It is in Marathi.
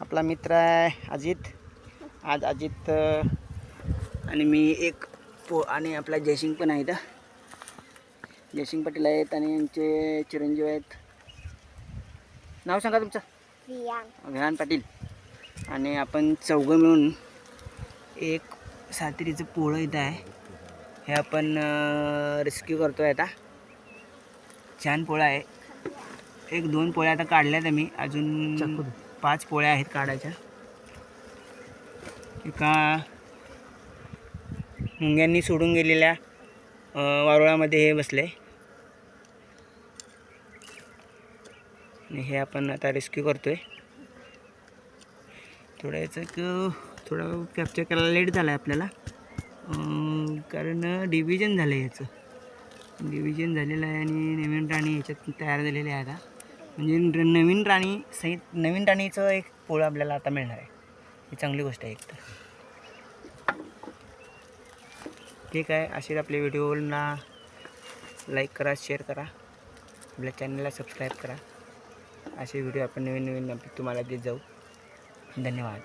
आपला मित्र आहे अजित. आज अजित आणि मी एक आणि आपला जयसिंग पण आहे इथं. जयसिंग पाटील आहेत आणि यांचे चिरंजीव आहेत. नाव सांगा तुमचं? विहान पाटील. आणि आपण चौघं मिळून एक सातेरीचं पोळं इथं आहे. हे आपण रेस्क्यू करतो आहे आता. छान पोळा आहे. 1-2 पोळ्या आता काढल्यात आम्ही. अजून 5 पोळ्या आहेत काढायच्या. एका मुंग्यांनी सोडून गेलेल्या वारुळामध्ये हे बसले आणि हे आपण आता रेस्क्यू करतोय. थोडं कॅप्चर करायला लेट झाला आहे आपल्याला, कारण डिव्हिजन झालं आहे. याचं डिव्हिजन झालेलं आहे आणि नवीन राणी याच्यात तयार झालेले आहे आता. म्हणजे नवीन राणी सहित नवीन राणीचं एक पोळं आपल्याला आता मिळणार आहे. ही चांगली गोष्ट आहे. एक तर ठीक आहे. असेच आपल्या व्हिडिओला लाईक करा, शेअर करा, आपल्या चॅनलला सबस्क्राईब करा. असे व्हिडिओ आपण नवीन तुम्हाला देत जाऊ. धन्यवाद.